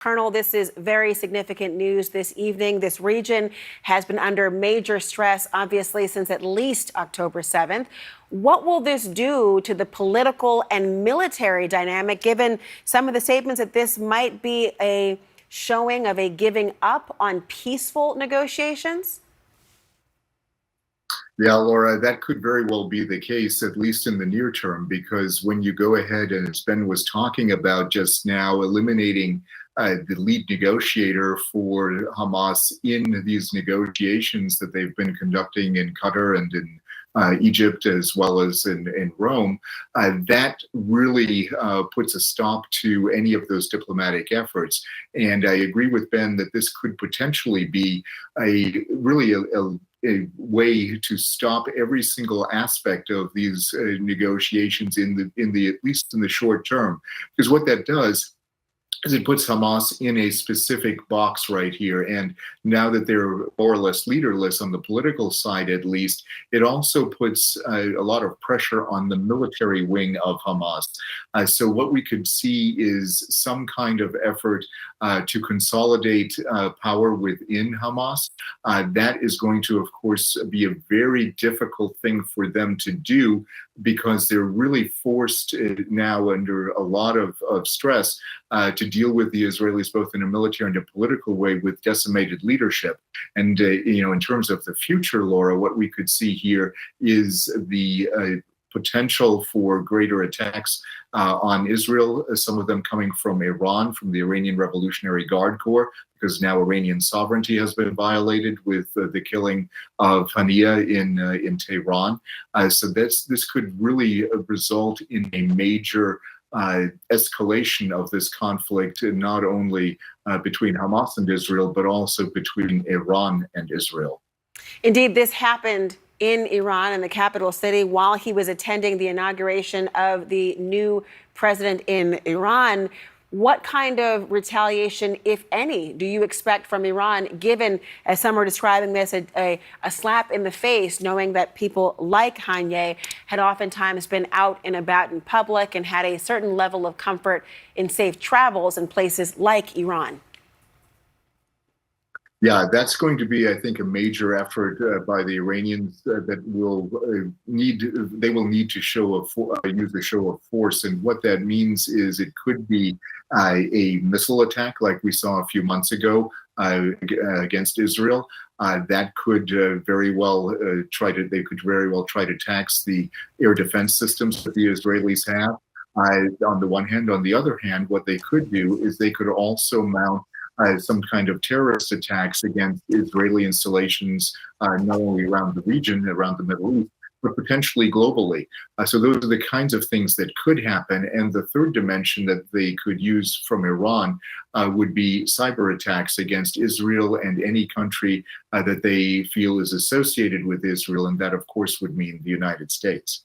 Colonel, this is very significant news this evening. This region has been under major stress, obviously, since at least October 7th. What will this do to the political and military dynamic, given some of the statements that this might be a showing of a giving up on peaceful negotiations? Yeah, Laura, that could very well be the case, at least in the near term, because when you go ahead and, as Ben was talking about just now, eliminating the lead negotiator for Hamas in these negotiations that they've been conducting in Qatar and in Egypt, as well as in Rome, that really puts a stop to any of those diplomatic efforts. And I agree with Ben that this could potentially be a way to stop every single aspect of these negotiations in the at least in the short term, because what that does is it puts Hamas in a specific box right here. And now that they're more or less leaderless on the political side, at least, it also puts a lot of pressure on the military wing of Hamas. So what we could see is some kind of effort to consolidate power within Hamas. That is going to, of course, be a very difficult thing for them to do, because they're really forced now under a lot of stress to deal with the Israelis, both in a military and a political way, with decimated leadership. And, in terms of the future, Laura, what we could see here is the potential for greater attacks on Israel, some of them coming from Iran, from the Iranian Revolutionary Guard Corps, because now Iranian sovereignty has been violated with the killing of Haniya in Tehran. So this could really result in a major escalation of this conflict, not only between Hamas and Israel, but also between Iran and Israel. Indeed, this happened in Iran, in the capital city, while he was attending the inauguration of the new president in Iran. What kind of retaliation, if any, do you expect from Iran, given, as some are describing this, a slap in the face, knowing that people like Haniye had oftentimes been out and about in public and had a certain level of comfort in safe travels in places like Iran? Yeah, that's going to be, I think, a major effort by the Iranians that will need to use a show of force. And what that means is it could be a missile attack like we saw a few months ago against Israel. That could very well try to tax the air defense systems that the Israelis have. On the one hand, on the other hand, what they could do is they could also mount some kind of terrorist attacks against Israeli installations, not only around the region, around the Middle East, but potentially globally. So those are the kinds of things that could happen. And the third dimension that they could use from Iran would be cyber attacks against Israel and any country that they feel is associated with Israel. And that, of course, would mean the United States.